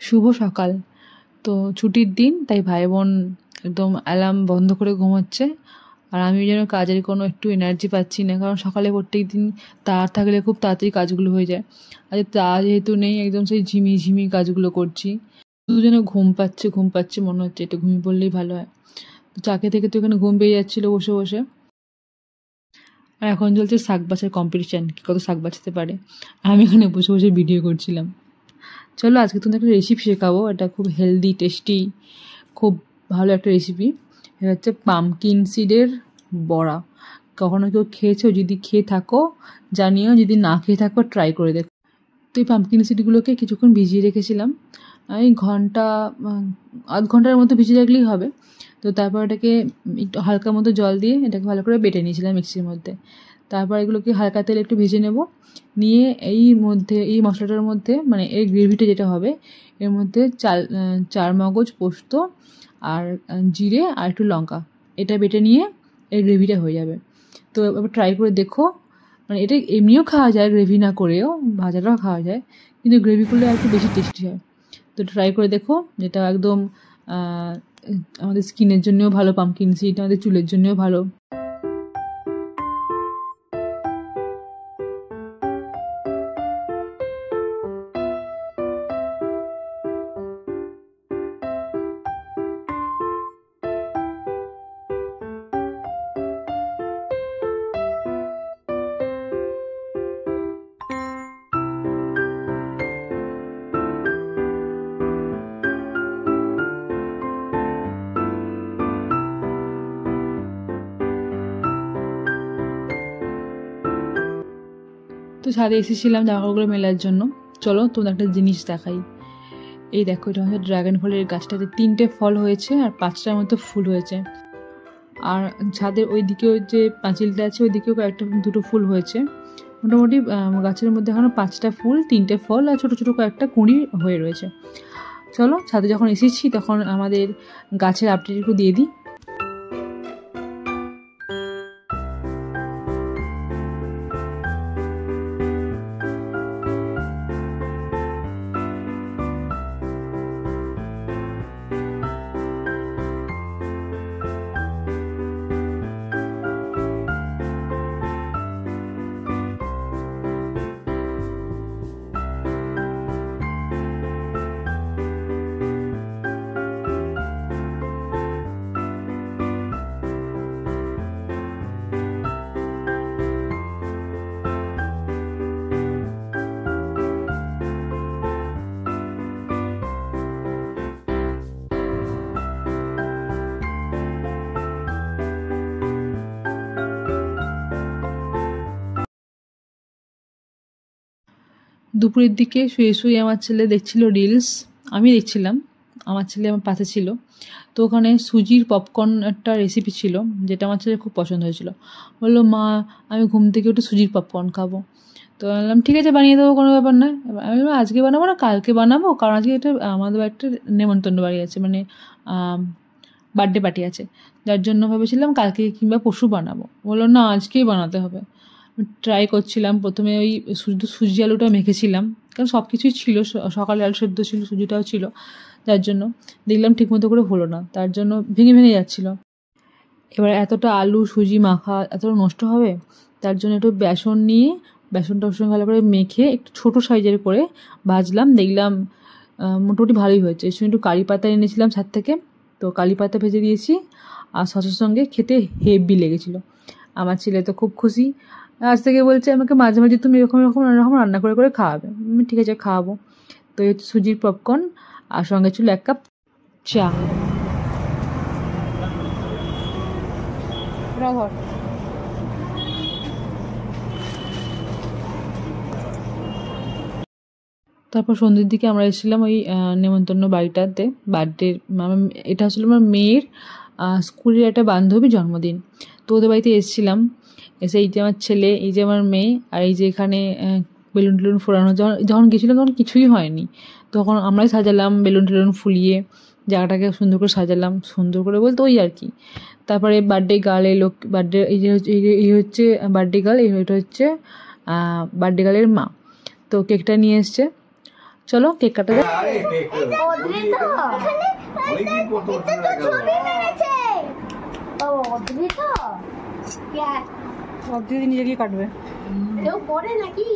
শুভ সকাল। তো ছুটির দিন, তাই ভাই বোন একদম অ্যালার্ম বন্ধ করে ঘুমোচ্ছে। আর আমি যেন কাজের কোনো একটু এনার্জি পাচ্ছি না, কারণ সকালে প্রত্যেক দিন তার থাকলে খুব তাড়াতাড়ি কাজগুলো হয়ে যায়। আজ তা যেহেতু নেই, একদম সেই ঝিমিয়ে ঝিমিয়ে কাজগুলো করছি। শুধু যেন ঘুম পাচ্ছে মনে হচ্ছে, একটু ঘুমিয়ে পড়লেই ভালো হয়। তো চাকে থেকে তো এখানে ঘুম পেয়ে যাচ্ছিলো বসে বসে। আর এখন চলছে শাক বাছার কম্পিটিশান, কত শাক বাছতে পারে। আমি এখানে বসে বসে ভিডিও করছিলাম। চলো আজকে তোমাদের একটা রেসিপি শেখাবো। এটা খুব হেলদি, টেস্টি, খুব ভালো একটা রেসিপি। এটা হচ্ছে পামকিন সিডের বড়া। কখনো কেউ খেয়েছো? যদি খেয়ে থাকো জানিও, যদি না খেয়ে থাকো ট্রাই করে দেখো। তো এই পামকিন সিডগুলোকে কিছুক্ষণ ভিজিয়ে রেখেছিলাম। এই আধ ঘন্টার মতো ভিজিয়ে রাখলেই হবে। তো তারপর এটাকে একটু হালকা মতো জল দিয়ে এটাকে ভালো করে বেটে নিয়েছিলাম মিক্সির মধ্যে। তারপর এগুলোকে হালকা তেলে একটু ভেজে নেব। নিয়ে এই মশলাটার মধ্যে, মানে এর গ্রেভিটা যেটা হবে, এর মধ্যে চার মগজ পোস্ত আর জিরে আর একটু লঙ্কা, এটা বেটে নিয়ে এর গ্রেভিটা হয়ে যাবে। তো এবার ট্রাই করে দেখো। মানে এটা এমনিও খাওয়া যায়, গ্রেভি না করেও ভাজাটাও খাওয়া যায়, কিন্তু গ্রেভি করলে আর একটু বেশি টেস্টি হয়। তো ট্রাই করে দেখো। এটা একদম আমাদের স্কিনের জন্যও ভালো, পামকিন সিড আমাদের চুলের জন্যও ভালো। তো ছাদে এসেছিলাম জামাকাপড়গুলো মেলার জন্য। চলো তোমাদের একটা জিনিস দেখাই। এই দেখো, এটা হচ্ছে ড্রাগন ফলের গাছটাতে 3টে ফল হয়েছে আর 5টার মতো ফুল হয়েছে। আর ছাদের ওই দিকেও যে পাঁচিলটা আছে, ওই দিকেও দুটো ফুল হয়েছে। মোটামুটি গাছের মধ্যে এখনো 5টা ফুল, 3টে ফল আর ছোটো ছোটো কয়েকটা কুঁড়ি হয়ে রয়েছে। চলো ছাদে যখন এসেছি তখন আমাদের গাছের আপডেট একটু দিয়ে দিই। দুপুরের দিকে শুয়ে শুয়ে আমার ছেলে দেখছিল রিলস, আমি দেখছিলাম, আমার ছেলে আমার পাশে ছিল। তো ওখানে সুজির পপকর্ন একটা রেসিপি ছিল, যেটা আমার ছেলে খুব পছন্দ হয়েছিল। বললো, মা আমি ঘুম থেকে একটু সুজির পপকর্ন খাবো। তো বললাম ঠিক আছে, বানিয়ে দেবো, কোনো ব্যাপার নয়। আমি বললাম আজকে বানাবো না, কালকে বানাবো, কারণ আজকে এটা আমাদের একটা নেমন্তন্ন বাড়ি আছে, মানে বার্থডে পার্টি আছে, যার জন্য ভেবেছিলাম কালকে কিংবা পরশু বানাবো। বললো না, আজকেই বানাতে হবে। ট্রাই করছিলাম। প্রথমে ওই শুধু সুজি আলুটা মেখেছিলাম, কারণ সব কিছুই ছিল, সকালে আলু সেদ্ধ ছিল, সুজিটাও ছিল, যার জন্য দেখলাম ঠিকমতো করে হলো না, তার জন্য ভেঙে ভেঙে যাচ্ছিলো। এবার এতটা আলু সুজি মাখা এতটা নষ্ট হবে, তার জন্য একটু বেসন নিয়ে বেসনটা ওর সঙ্গে ভালো করে মেখে একটু ছোটো সাইজের করে ভাজলাম। দেখলাম মোটামুটি ভালোই হয়েছে। এর সঙ্গে একটু কারি পাতা এনেছিলাম ছাদ থেকে, তো কারি পাতা ভেজে দিয়েছি, আর সসের সঙ্গে খেতে হেভি লেগেছিলো। আমার ছেলে তো খুব খুশি। আজ থেকে বলছে আমাকে মাঝে মাঝে তুমি এরকম এরকম এরকম রান্না করে করে খাওয়াবে। আমি ঠিক আছে, খাওয়াবো। তো এই হচ্ছে সুজির পপকর্ন, আর সঙ্গে ছিল 1 কাপ চা। তারপর সন্ধ্যের দিকে আমরা এসেছিলাম ওই নেমন্তন্ন বাড়িটাতে, বার্থডে। এটা আসলে আমার মেয়ের স্কুলের একটা বান্ধবী জন্মদিন, তো ওদের বাড়িতে এসেছিলাম। এসে এই যে আমার ছেলে, এই যে আমার মেয়ে, আর এই যে এখানে বেলুন টেলুন ফোড়ানো, যখন গেছিলাম তখন কিছুই হয়নি, তখন আমরাই সাজালাম বেলুন টেলুন ফুলিয়ে জায়গাটাকে সুন্দর করে সাজালাম। সুন্দর করে বলতে ওই আর কি। তারপরে বার্থডে গার্ল এলো, বার্থডে এই হচ্ছে বার্থডে গার্ল, এটা হচ্ছে বার্থডে গার্লের মা। তো কেকটা নিয়ে এসছে। চলো কেক কাটা যাক। অদ্রিত নিজে গিয়ে কাটবে। কেউ পরে নাকি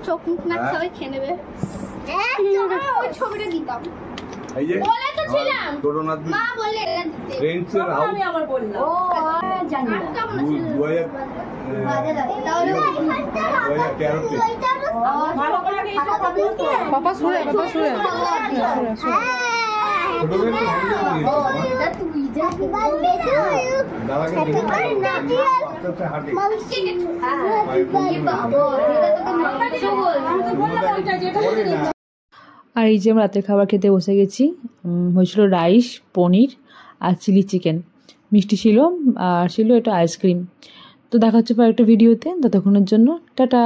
চোখ মুখ নাক সবাই খেয়ে নেবে। ওই ছবিটা দিতাম বলে তো ছিলাম মা বলে আমি আবার বললাম ও জানি না পাপা শুয়ে আর এই যে আমরা রাতের খাবার খেতে বসে গেছি। হয়েছিল রাইস, পনির আর চিলি চিকেন, মিষ্টি ছিল আর ছিল এটা আইসক্রিম। তো দেখা হচ্ছে পর একটা ভিডিওতে, ততক্ষণের জন্য টাটা।